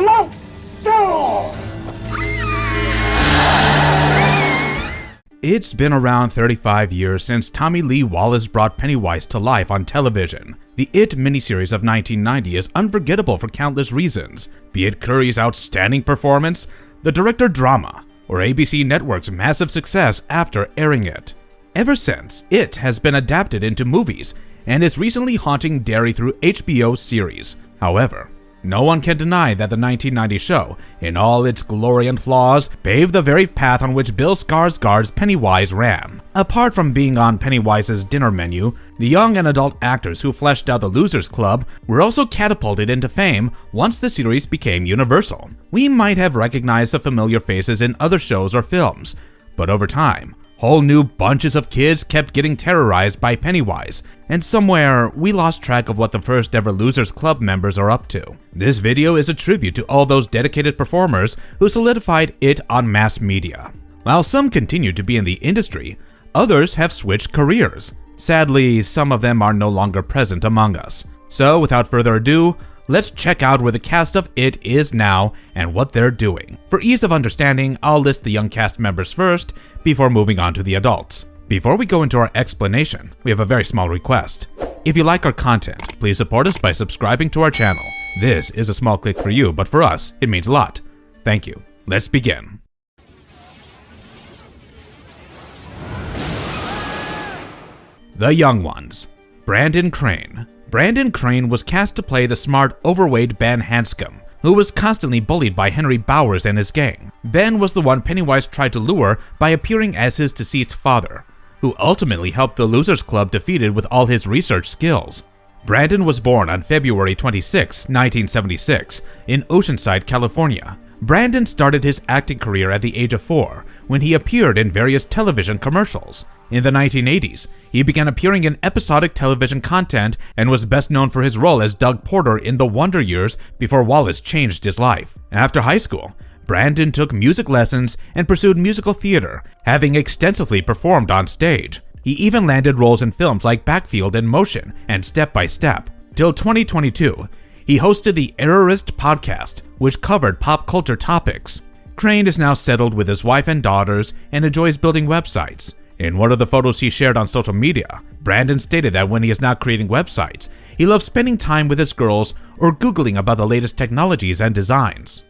love so. It's been around 35 years since Tommy Lee Wallace brought Pennywise to life on television. The It miniseries of 1990 is unforgettable for countless reasons, be it Curry's outstanding performance, the director drama, or ABC Network's massive success after airing it. Ever since, It has been adapted into movies and is recently haunting Derry through HBO's series. However, no one can deny that the 1990 show, in all its glory and flaws, paved the very path on which Bill Skarsgård's Pennywise ran. Apart from being on Pennywise's dinner menu, the young and adult actors who fleshed out the Losers Club were also catapulted into fame once the series became universal. We might have recognized the familiar faces in other shows or films, but over time, whole new bunches of kids kept getting terrorized by Pennywise, and somewhere we lost track of what the first ever Losers Club members are up to. This video is a tribute to all those dedicated performers who solidified It on mass media. While some continue to be in the industry, others have switched careers. Sadly, some of them are no longer present among us. So without further ado, let's check out where the cast of It is now and what they're doing. For ease of understanding, I'll list the young cast members first before moving on to the adults. Before we go into our explanation, we have a very small request. If you like our content, please support us by subscribing to our channel. This is a small click for you, but for us, it means a lot. Thank you. Let's begin. The young ones. Brandon Crane. Brandon Crane was cast to play the smart, overweight Ben Hanscom, who was constantly bullied by Henry Bowers and his gang. Ben was the one Pennywise tried to lure by appearing as his deceased father, who ultimately helped the Losers Club defeat it with all his research skills. Brandon was born on February 26, 1976, in Oceanside, California. Brandon started his acting career at the age of 4 when he appeared in various television commercials. In the 1980s, he began appearing in episodic television content and was best known for his role as Doug Porter in The Wonder Years before Wallace changed his life. After high school, Brandon took music lessons and pursued musical theater, having extensively performed on stage. He even landed roles in films like Backfield and Motion and Step by Step. Till 2022, he hosted the Terrorised podcast, which covered pop culture topics. Crane is now settled with his wife and daughters and enjoys building websites. In one of the photos he shared on social media, Brandon stated that when he is not creating websites, he loves spending time with his girls or Googling about the latest technologies and designs.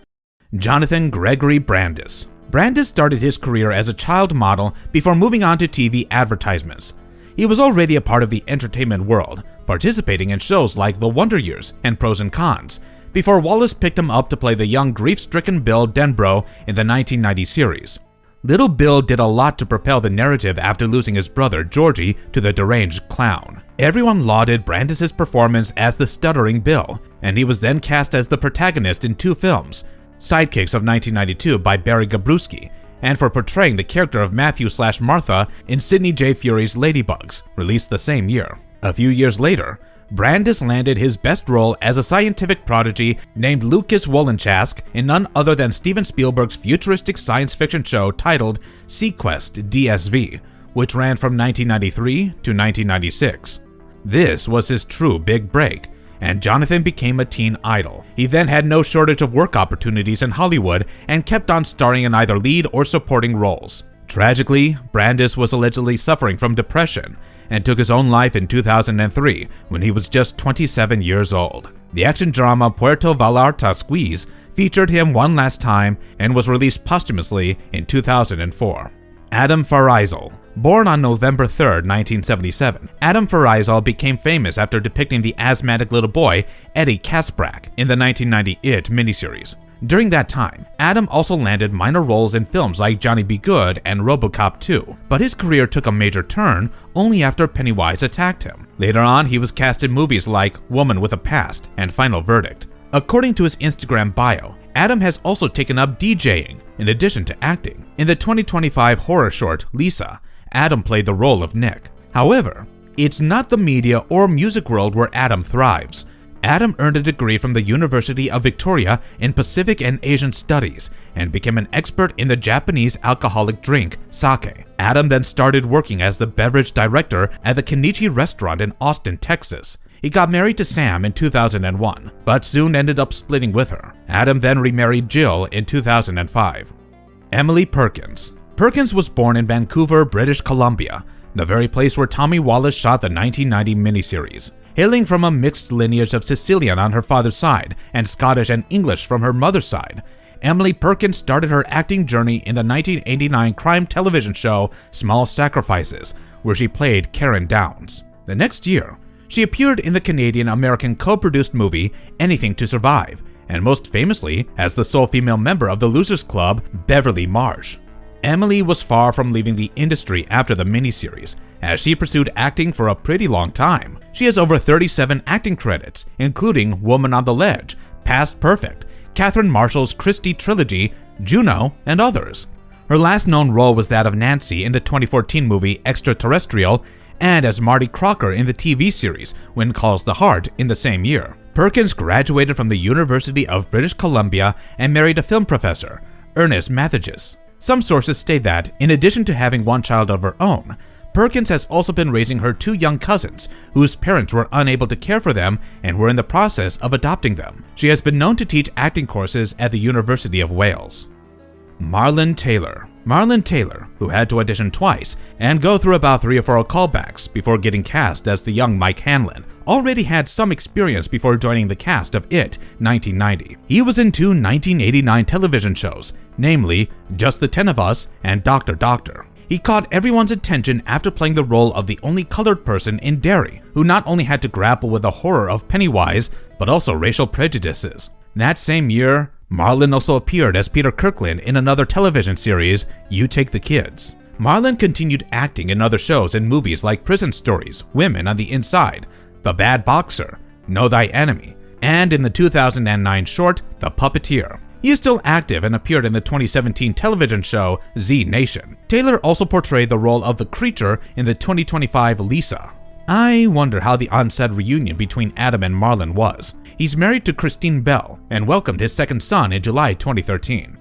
Jonathan Gregory Brandis. Brandis started his career as a child model before moving on to TV advertisements. He was already a part of the entertainment world, participating in shows like The Wonder Years and Pros and Cons, before Wallace picked him up to play the young grief-stricken Bill Denbrough in the 1990 series. Little Bill did a lot to propel the narrative after losing his brother Georgie to the deranged clown. Everyone lauded Brandis's performance as the stuttering Bill, and he was then cast as the protagonist in 2 films, Sidekicks of 1992 by Barry Gabrewski, and for portraying the character of Matthew/Martha in Sidney J. Fury's Ladybugs, released the same year. A few years later, Brandis landed his best role as a scientific prodigy named Lucas Wolenchask in none other than Steven Spielberg's futuristic science fiction show titled Sequest DSV, which ran from 1993 to 1996. This was his true big break, and Jonathan became a teen idol. He then had no shortage of work opportunities in Hollywood and kept on starring in either lead or supporting roles. Tragically, Brandis was allegedly suffering from depression and took his own life in 2003 when he was just 27 years old. The action drama Puerto Vallarta Squeeze featured him one last time and was released posthumously in 2004. Adam Farisal. Born on November 3, 1977, Adam Farisal became famous after depicting the asthmatic little boy Eddie Kasprak in the 1990 It miniseries. During that time, Adam also landed minor roles in films like Johnny Be Good and RoboCop 2, but his career took a major turn only after Pennywise attacked him. Later on, he was cast in movies like Woman with a Past and Final Verdict. According to his Instagram bio, Adam has also taken up DJing in addition to acting. In the 2025 horror short Lisa, Adam played the role of Nick. However, it's not the media or music world where Adam thrives. Adam earned a degree from the University of Victoria in Pacific and Asian Studies and became an expert in the Japanese alcoholic drink, sake. Adam then started working as the beverage director at the Kenichi restaurant in Austin, Texas. He got married to Sam in 2001, but soon ended up splitting with her. Adam then remarried Jill in 2005. Emily Perkins. Perkins was born in Vancouver, British Columbia, the very place where Tommy Wallace shot the 1990 miniseries. Hailing from a mixed lineage of Sicilian on her father's side and Scottish and English from her mother's side, Emily Perkins started her acting journey in the 1989 crime television show Small Sacrifices, where she played Karen Downs. The next year, she appeared in the Canadian-American co-produced movie Anything to Survive, and most famously as the sole female member of the Losers Club, Beverly Marsh. Emily was far from leaving the industry after the miniseries, as she pursued acting for a pretty long time. She has over 37 acting credits, including Woman on the Ledge, Past Perfect, Catherine Marshall's Christie trilogy, Juno, and others. Her last known role was that of Nancy in the 2014 movie Extraterrestrial, and as Marty Crocker in the TV series When Calls the Heart in the same year. Perkins graduated from the University of British Columbia and married a film professor, Ernest Mathegis. Some sources state that, in addition to having one child of her own, Perkins has also been raising her two young cousins, whose parents were unable to care for them and were in the process of adopting them. She has been known to teach acting courses at the University of Wales. Marlon Taylor. Marlon Taylor, who had to audition twice and go through about 3 or 4 callbacks before getting cast as the young Mike Hanlon, already had some experience before joining the cast of It 1990. He was in 2 1989 television shows, namely Just the 10 of Us and Dr. Doctor. He caught everyone's attention after playing the role of the only colored person in Derry, who not only had to grapple with the horror of Pennywise, but also racial prejudices. That same year, Marlon also appeared as Peter Kirkland in another television series, You Take the Kids. Marlon continued acting in other shows and movies like Prison Stories, Women on the Inside, The Bad Boxer, Know Thy Enemy, and in the 2009 short, The Puppeteer. He is still active and appeared in the 2017 television show Z Nation. Taylor also portrayed the role of the Creature in the 2025 Lisa. I wonder how the on-set reunion between Adam and Marlon was. He's married to Christine Bell and welcomed his second son in July 2013.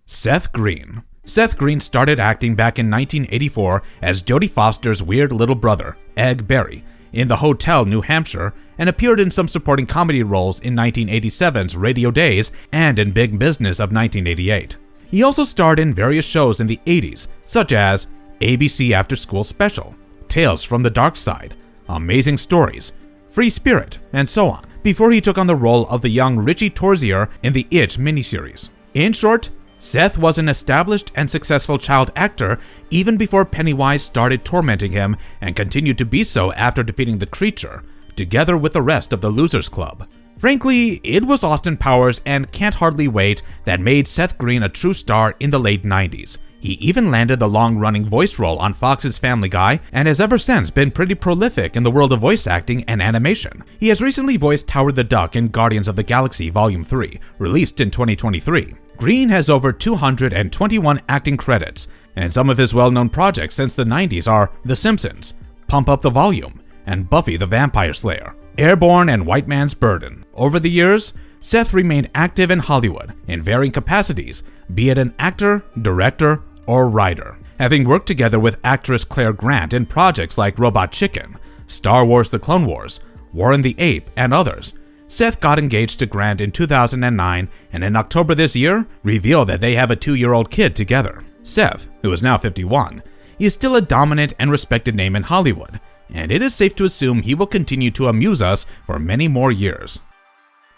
Seth Green. Seth Green started acting back in 1984 as Jodie Foster's weird little brother, Egg Berry, in The Hotel, New Hampshire, and appeared in some supporting comedy roles in 1987's Radio Days and in Big Business of 1988. He also starred in various shows in the 80s, such as ABC After School Special, Tales from the Dark Side, Amazing Stories, Free Spirit, and so on, before he took on the role of the young Richie Torzier in the It miniseries. In short, Seth was an established and successful child actor even before Pennywise started tormenting him and continued to be so after defeating the Creature, together with the rest of the Losers Club. Frankly, it was Austin Powers and Can't Hardly Wait that made Seth Green a true star in the late 90s. He even landed the long-running voice role on Fox's Family Guy and has ever since been pretty prolific in the world of voice acting and animation. He has recently voiced Howard the Duck in Guardians of the Galaxy Volume 3, released in 2023. Green has over 221 acting credits, and some of his well-known projects since the 90s are The Simpsons, Pump Up the Volume, and Buffy the Vampire Slayer, Airborne and White Man's Burden. Over the years, Seth remained active in Hollywood in varying capacities, be it an actor, director, or writer. Having worked together with actress Claire Grant in projects like Robot Chicken, Star Wars: The Clone Wars, Warren the Ape, and others, Seth got engaged to Grant in 2009 and in October this year revealed that they have a 2-year-old kid together. Seth, who is now 51, is still a dominant and respected name in Hollywood, and it is safe to assume he will continue to amuse us for many more years.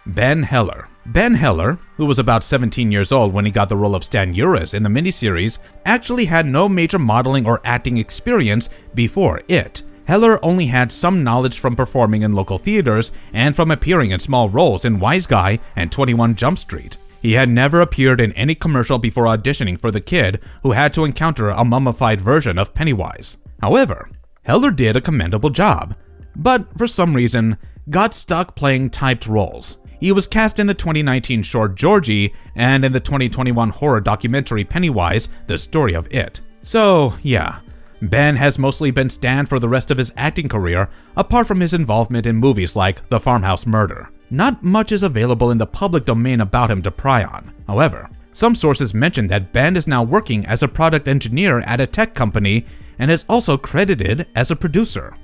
Ben Heller. Ben Heller, who was about 17 years old when he got the role of Stan Uris in the miniseries, actually had no major modeling or acting experience before It. Heller only had some knowledge from performing in local theaters and from appearing in small roles in Wise Guy and 21 Jump Street. He had never appeared in any commercial before auditioning for the kid who had to encounter a mummified version of Pennywise. However, Heller did a commendable job, but for some reason, got stuck playing typed roles. He was cast in the 2019 short Georgie and in the 2021 horror documentary Pennywise, The Story of It. So, yeah. Ben has mostly been Stan for the rest of his acting career, apart from his involvement in movies like The Farmhouse Murder. Not much is available in the public domain about him to pry on. However, some sources mention that Ben is now working as a product engineer at a tech company and is also credited as a producer.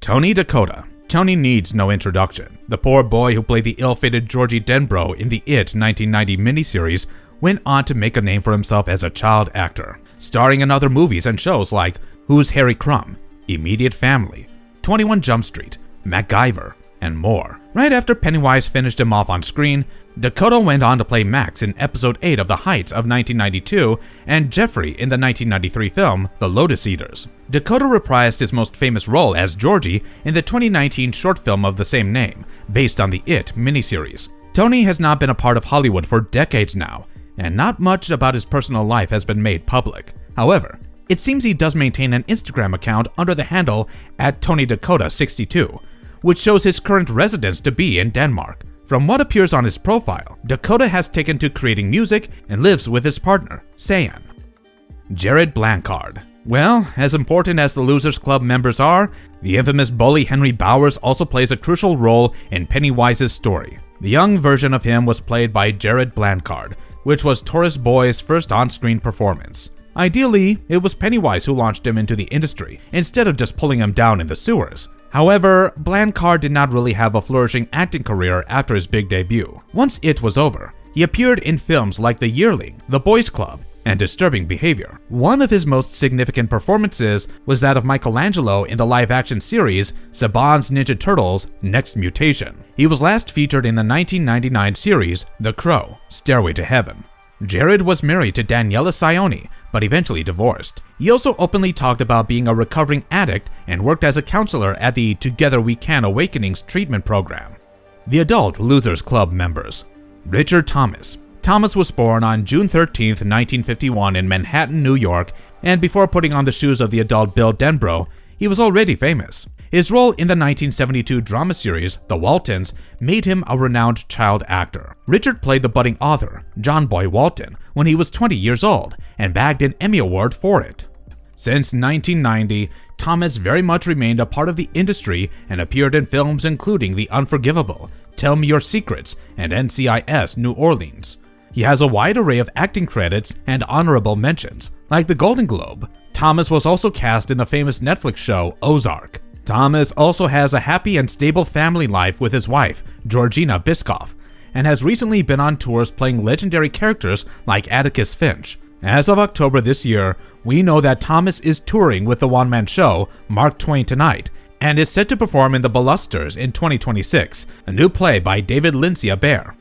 Tony Dakota. Tony needs no introduction. The poor boy who played the ill-fated Georgie Denbrough in the It 1990 miniseries went on to make a name for himself as a child actor, starring in other movies and shows like Who's Harry Crumb, Immediate Family, 21 Jump Street, MacGyver, and more. Right after Pennywise finished him off on screen, Dakota went on to play Max in episode 8 of The Heights of 1992 and Jeffrey in the 1993 film The Lotus Eaters. Dakota reprised his most famous role as Georgie in the 2019 short film of the same name, based on the It miniseries. Tony has not been a part of Hollywood for decades now, and not much about his personal life has been made public. However, it seems he does maintain an Instagram account under the handle @TonyDakota62, which shows his current residence to be in Denmark. From what appears on his profile, Dakota has taken to creating music and lives with his partner, Sayan. Jared Blanchard. Well, as important as the Losers Club members are, the infamous bully Henry Bowers also plays a crucial role in Pennywise's story. The young version of him was played by Jared Blanchard, which was Taurus Boy's first on-screen performance. Ideally, it was Pennywise who launched him into the industry, instead of just pulling him down in the sewers. However, Blanchard did not really have a flourishing acting career after his big debut. Once It was over, he appeared in films like The Yearling, The Boys Club, and Disturbing Behavior. One of his most significant performances was that of Michelangelo in the live-action series Saban's Ninja Turtles: Next Mutation. He was last featured in the 1999 series The Crow: Stairway to Heaven. Jared was married to Daniela Sioni, but eventually divorced. He also openly talked about being a recovering addict and worked as a counselor at the Together We Can Awakenings treatment program. The Adult Losers Club members. Richard Thomas. Thomas was born on June 13, 1951 in Manhattan, New York, and before putting on the shoes of the adult Bill Denbrough, he was already famous. His role in the 1972 drama series, The Waltons, made him a renowned child actor. Richard played the budding author, John Boy Walton, when he was 20 years old, and bagged an Emmy Award for it. Since 1990, Thomas very much remained a part of the industry and appeared in films including The Unforgettable, Tell Me Your Secrets, and NCIS New Orleans. He has a wide array of acting credits and honorable mentions, like the Golden Globe. Thomas was also cast in the famous Netflix show Ozark. Thomas also has a happy and stable family life with his wife, Georgina Biscoff, and has recently been on tours playing legendary characters like Atticus Finch. As of October this year, we know that Thomas is touring with the one-man show Mark Twain Tonight, and is set to perform in the Ballusters in 2026, a new play by David Lindsay-Abaire.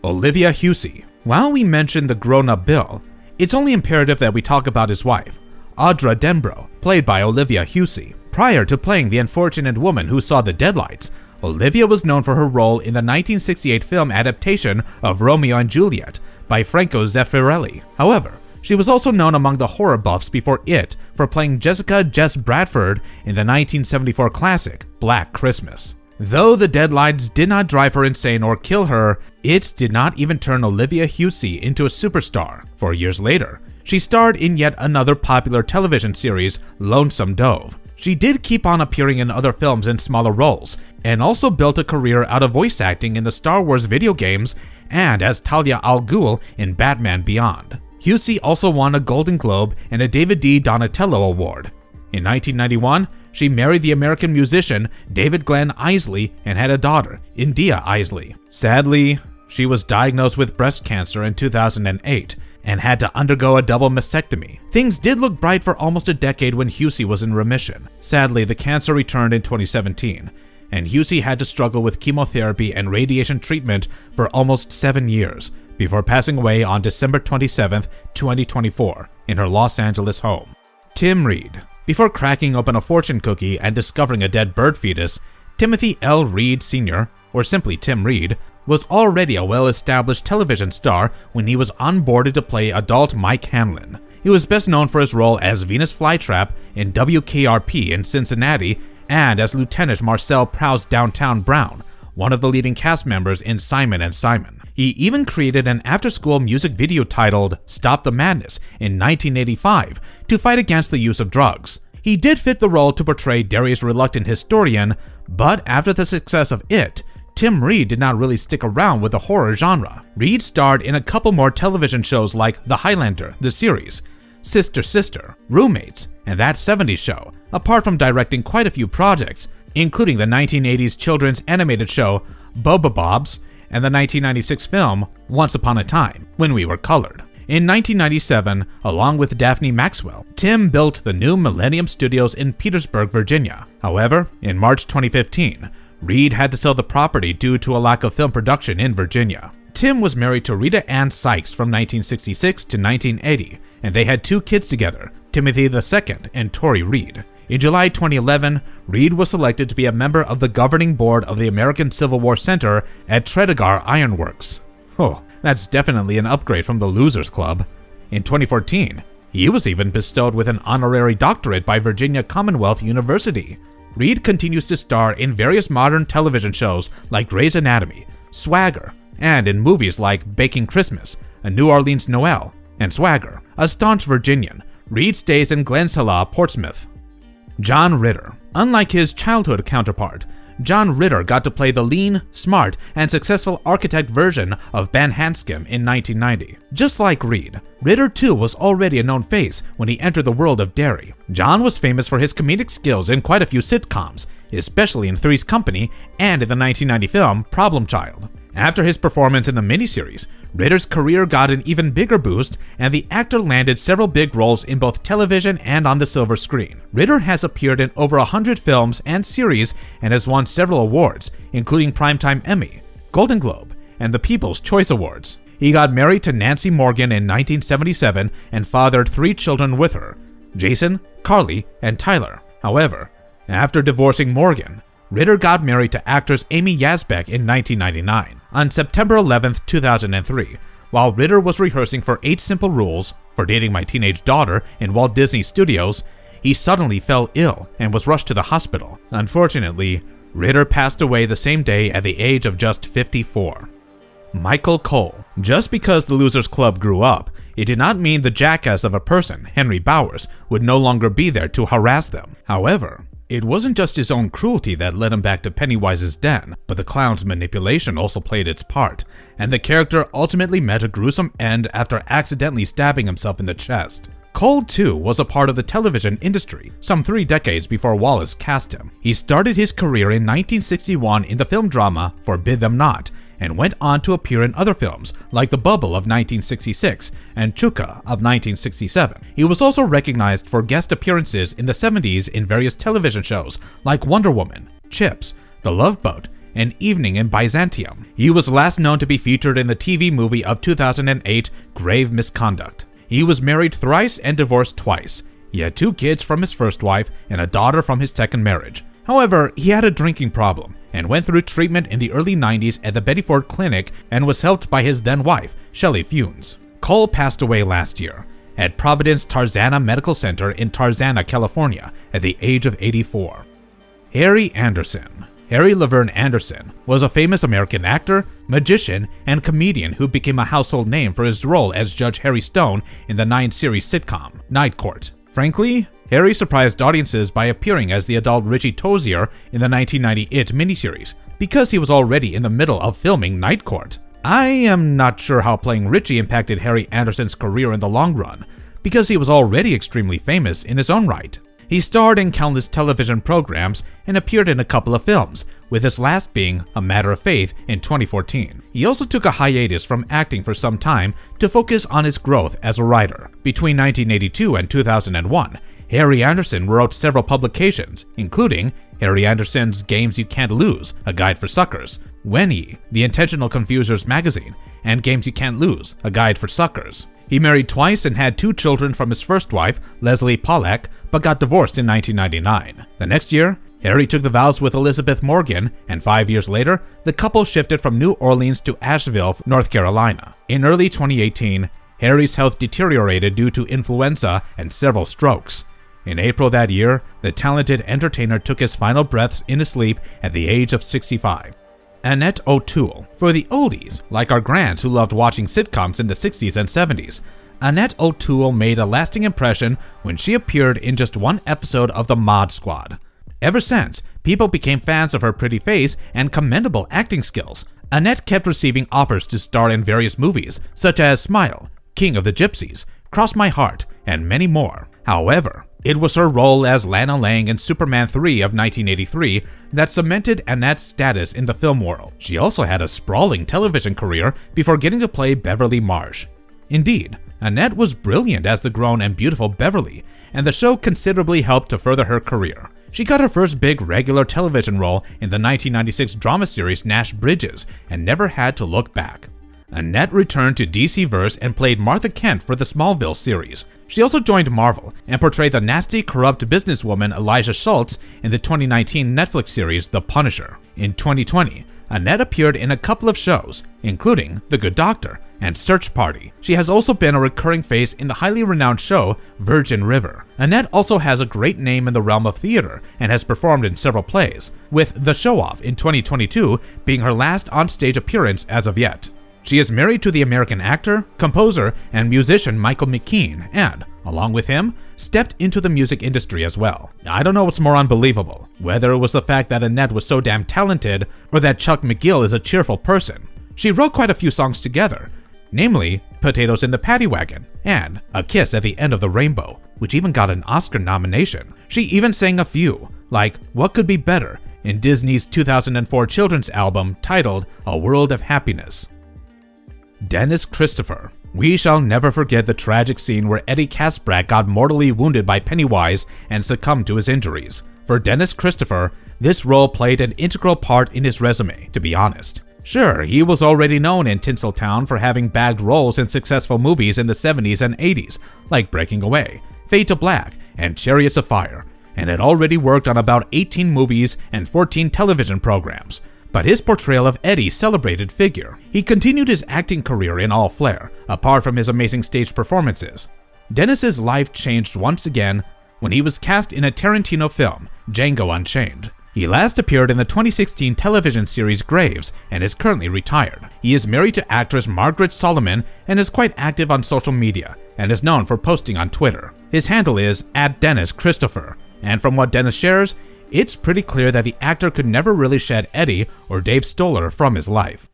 Olivia Hussey. While we mentioned the grown-up Bill, it's only imperative that we talk about his wife, Audra Denbrough, played by Olivia Hussey. Prior to playing the unfortunate woman who saw the deadlights, Olivia was known for her role in the 1968 film adaptation of Romeo and Juliet by Franco Zeffirelli. However, she was also known among the horror buffs before It for playing Jessica Jess Bradford in the 1974 classic Black Christmas. Though the deadlights did not drive her insane or kill her, it did not even turn Olivia Hussey into a superstar. 4 years later, she starred in yet another popular television series, Lonesome Dove. She did keep on appearing in other films in smaller roles, and also built a career out of voice acting in the Star Wars video games and as Talia al Ghul in Batman Beyond. Hussey also won a Golden Globe and a David D. Donatello Award. In 1991, she married the American musician David Glenn Isley and had a daughter, India Isley. Sadly, she was diagnosed with breast cancer in 2008 and had to undergo a double mastectomy. Things did look bright for almost a decade when Hussey was in remission. Sadly, the cancer returned in 2017, and Hussey had to struggle with chemotherapy and radiation treatment for almost 7 years before passing away on December 27, 2024, in her Los Angeles home. Tim Reed. Before cracking open a fortune cookie and discovering a dead bird fetus, Timothy L. Reed Sr., or simply Tim Reed, was already a well-established television star when he was onboarded to play adult Mike Hanlon. He was best known for his role as Venus Flytrap in WKRP in Cincinnati and as Lieutenant Marcel Prowse Downtown Brown, one of the leading cast members in Simon & Simon. He even created an after-school music video titled Stop the Madness in 1985 to fight against the use of drugs. He did fit the role to portray Derry's reluctant historian, but after the success of It, Tim Reed did not really stick around with the horror genre. Reed starred in a couple more television shows like The Highlander, the series, Sister Sister, Roommates, and That 70s Show. Apart from directing quite a few projects, including the 1980s children's animated show Boba Bobs and the 1996 film Once Upon a Time, When We Were Colored. In 1997, along with Daphne Maxwell, Tim built the new Millennium Studios in Petersburg, Virginia. However, in March 2015, Reed had to sell the property due to a lack of film production in Virginia. Tim was married to Rita Ann Sykes from 1966 to 1980, and they had 2 kids together, Timothy II and Tori Reed. In July 2011, Reed was selected to be a member of the governing board of the American Civil War Center at Tredegar Iron Works. Oh, that's definitely an upgrade from the Losers Club. In 2014, he was even bestowed with an honorary doctorate by Virginia Commonwealth University. Reed continues to star in various modern television shows like Grey's Anatomy, Swagger, and in movies like Baking Christmas, A New Orleans Noel, and Swagger. A staunch Virginian, Reed stays in Glensala, Portsmouth. John Ritter. Unlike his childhood counterpart, John Ritter got to play the lean, smart, and successful architect version of Ben Hanscom in 1990. Just like Reed, Ritter too was already a known face when he entered the world of Derry. John was famous for his comedic skills in quite a few sitcoms, especially in Three's Company and in the 1990 film Problem Child. After his performance in the miniseries, Ritter's career got an even bigger boost, and the actor landed several big roles in both television and on the silver screen. Ritter has appeared in over 100 films and series and has won several awards, including Primetime Emmy, Golden Globe, and the People's Choice Awards. He got married to Nancy Morgan in 1977 and fathered 3 children with her, Jason, Carly, and Tyler. However, after divorcing Morgan, Ritter got married to actress Amy Yazbek in 1999. On September 11, 2003, while Ritter was rehearsing for 8 Simple Rules for Dating My Teenage Daughter in Walt Disney Studios, he suddenly fell ill and was rushed to the hospital. Unfortunately, Ritter passed away the same day at the age of just 54. Michael Cole. Just because the Losers Club grew up, it did not mean the jackass of a person, Henry Bowers, would no longer be there to harass them. However, it wasn't just his own cruelty that led him back to Pennywise's den, but the clown's manipulation also played its part, and the character ultimately met a gruesome end after accidentally stabbing himself in the chest. Cole, too, was a part of the television industry, some 3 decades before Wallace cast him. He started his career in 1961 in the film drama Forbid Them Not, and went on to appear in other films like The Bubble of 1966 and Chuka of 1967. He was also recognized for guest appearances in the 70s in various television shows like Wonder Woman, Chips, The Love Boat, and Evening in Byzantium. He was last known to be featured in the TV movie of 2008, Grave Misconduct. He was married thrice and divorced twice. He had 2 kids from his first wife and a daughter from his second marriage. However, he had a drinking problem and went through treatment in the early 90s at the Betty Ford Clinic and was helped by his then-wife, Shelley Funes. Cole passed away last year at Providence Tarzana Medical Center in Tarzana, California, at the age of 84. Harry Anderson. Harry Laverne Anderson was a famous American actor, magician, and comedian who became a household name for his role as Judge Harry Stone in the 9-series sitcom, Night Court. Frankly, Harry surprised audiences by appearing as the adult Richie Tozier in the 1990 It miniseries, because he was already in the middle of filming Night Court. I am not sure how playing Richie impacted Harry Anderson's career in the long run, because he was already extremely famous in his own right. He starred in countless television programs and appeared in a couple of films, with his last being A Matter of Faith in 2014. He also took a hiatus from acting for some time to focus on his growth as a writer. Between 1982 and 2001, Harry Anderson wrote several publications, including Harry Anderson's Games You Can't Lose, A Guide for Suckers, When Ye, The Intentional Confusers magazine, and Games You Can't Lose, A Guide for Suckers. He married twice and had 2 children from his first wife, Leslie Pollack, but got divorced in 1999. The next year, Harry took the vows with Elizabeth Morgan, and 5 years later, the couple shifted from New Orleans to Asheville, North Carolina. In early 2018, Harry's health deteriorated due to influenza and several strokes. In April that year, the talented entertainer took his final breaths in his sleep at the age of 65. Annette O'Toole. For the oldies, like our grands who loved watching sitcoms in the 60s and 70s, Annette O'Toole made a lasting impression when she appeared in just one episode of The Mod Squad. Ever since, people became fans of her pretty face and commendable acting skills. Annette kept receiving offers to star in various movies, such as Smile, King of the Gypsies, Cross My Heart, and many more. However, It was her role as Lana Lang in Superman 3 of 1983 that cemented Annette's status in the film world. She also had a sprawling television career before getting to play Beverly Marsh. Indeed, Annette was brilliant as the grown and beautiful Beverly, and the show considerably helped to further her career. She got her first big regular television role in the 1996 drama series Nash Bridges and never had to look back. Annette returned to DC-verse and played Martha Kent for the Smallville series. She also joined Marvel and portrayed the nasty, corrupt businesswoman Elijah Schultz in the 2019 Netflix series The Punisher. In 2020, Annette appeared in a couple of shows, including The Good Doctor and Search Party. She has also been a recurring face in the highly renowned show Virgin River. Annette also has a great name in the realm of theater and has performed in several plays, with The Show Off in 2022 being her last on-stage appearance as of yet. She is married to the American actor, composer, and musician Michael McKean and, along with him, stepped into the music industry as well. I don't know what's more unbelievable, whether it was the fact that Annette was so damn talented or that Chuck McGill is a cheerful person. She wrote quite a few songs together, namely Potatoes in the Paddy Wagon and A Kiss at the End of the Rainbow, which even got an Oscar nomination. She even sang a few, like What Could Be Better in Disney's 2004 children's album titled A World of Happiness. Dennis Christopher. We shall never forget the tragic scene where Eddie Kaspbrak got mortally wounded by Pennywise and succumbed to his injuries. For Dennis Christopher, this role played an integral part in his resume, to be honest. Sure, he was already known in Tinseltown for having bagged roles in successful movies in the 70s and 80s, like Breaking Away, Fade to Black, and Chariots of Fire, and had already worked on about 18 movies and 14 television programs. But his portrayal of Eddie celebrated figure. He continued his acting career in all flair, apart from his amazing stage performances. Dennis's life changed once again when he was cast in a Tarantino film, Django Unchained. He last appeared in the 2016 television series Graves and is currently retired. He is married to actress Margaret Solomon and is quite active on social media and is known for posting on Twitter. His handle is @DennisChristopher, and from what Dennis shares, it's pretty clear that the actor could never really shed Eddie or Dave Stoller from his life.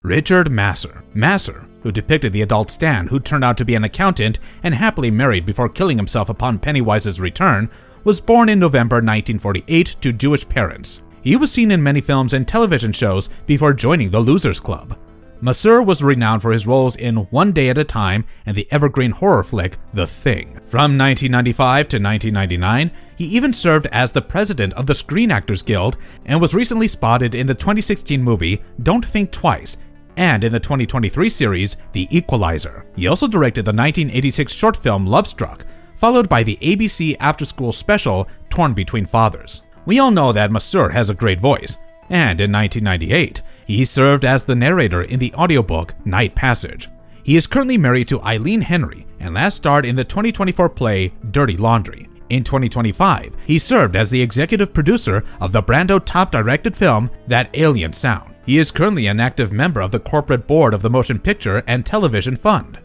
Richard Masur. Masur, who depicted the adult Stan who turned out to be an accountant and happily married before killing himself upon Pennywise's return, was born in November 1948 to Jewish parents. He was seen in many films and television shows before joining the Losers Club. Masur was renowned for his roles in One Day at a Time and the evergreen horror flick The Thing. From 1995 to 1999, he even served as the president of the Screen Actors Guild and was recently spotted in the 2016 movie Don't Think Twice and in the 2023 series The Equalizer. He also directed the 1986 short film Lovestruck, followed by the ABC after-school special Torn Between Fathers. We all know that Masur has a great voice, and in 1998, he served as the narrator in the audiobook Night Passage. He is currently married to Eileen Henry and last starred in the 2024 play Dirty Laundry. In 2025, he served as the executive producer of the Brando top-directed film That Alien Sound. He is currently an active member of the corporate board of the Motion Picture and Television Fund.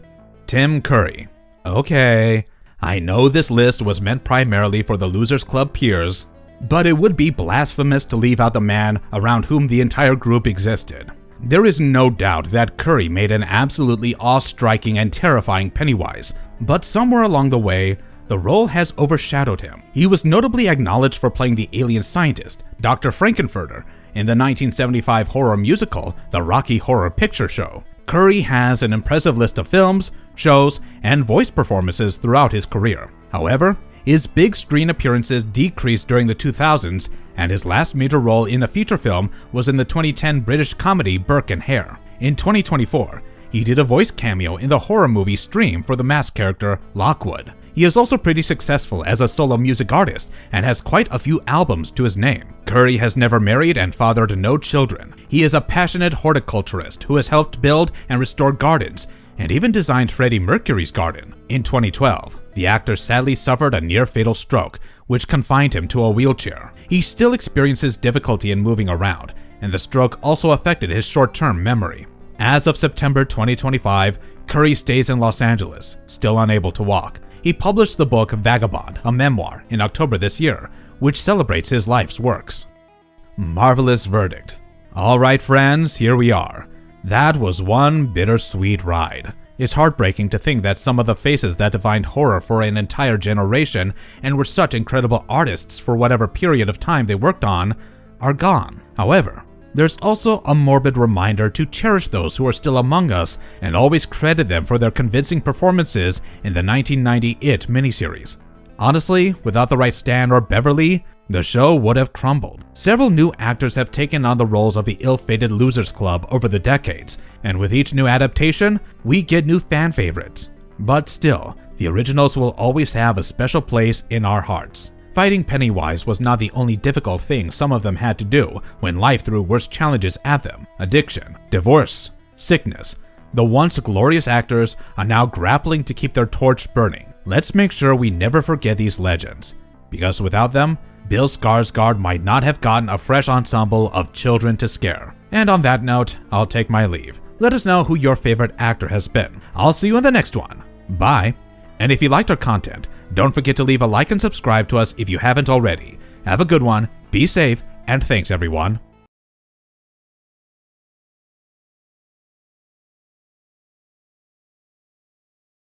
Tim Curry. Okay, I know this list was meant primarily for the Losers Club peers, but it would be blasphemous to leave out the man around whom the entire group existed. There is no doubt that Curry made an absolutely awe-striking and terrifying Pennywise, but somewhere along the way, the role has overshadowed him. He was notably acknowledged for playing the alien scientist, Dr. Frankenfurter, in the 1975 horror musical, The Rocky Horror Picture Show. Curry has an impressive list of films, shows, and voice performances throughout his career. However, his big screen appearances decreased during the 2000s, and his last major role in a feature film was in the 2010 British comedy Burke and Hare. In 2024, he did a voice cameo in the horror movie Stream for the masked character Lockwood. He is also pretty successful as a solo music artist and has quite a few albums to his name. Curry has never married and fathered no children. He is a passionate horticulturist who has helped build and restore gardens, and even designed Freddie Mercury's garden. In 2012, the actor sadly suffered a near-fatal stroke, which confined him to a wheelchair. He still experiences difficulty in moving around, and the stroke also affected his short-term memory. As of September 2025, Curry stays in Los Angeles, still unable to walk. He published the book Vagabond, a memoir, in October this year, which celebrates his life's works. Marvelous verdict. Alright friends, here we are. That was one bittersweet ride. It's heartbreaking to think that some of the faces that defined horror for an entire generation and were such incredible artists for whatever period of time they worked on are gone. However, there's also a morbid reminder to cherish those who are still among us and always credit them for their convincing performances in the 1990 It miniseries. Honestly, without the right Stan or Beverly, the show would have crumbled. Several new actors have taken on the roles of the ill-fated Losers Club over the decades, and with each new adaptation, we get new fan favorites. But still, the originals will always have a special place in our hearts. Fighting Pennywise was not the only difficult thing some of them had to do when life threw worse challenges at them. Addiction, divorce, sickness. The once glorious actors are now grappling to keep their torch burning. Let's make sure we never forget these legends, because without them, Bill Skarsgård might not have gotten a fresh ensemble of children to scare. And on that note, I'll take my leave. Let us know who your favorite actor has been. I'll see you in the next one. Bye. And if you liked our content, don't forget to leave a like and subscribe to us if you haven't already. Have a good one, be safe, and thanks everyone.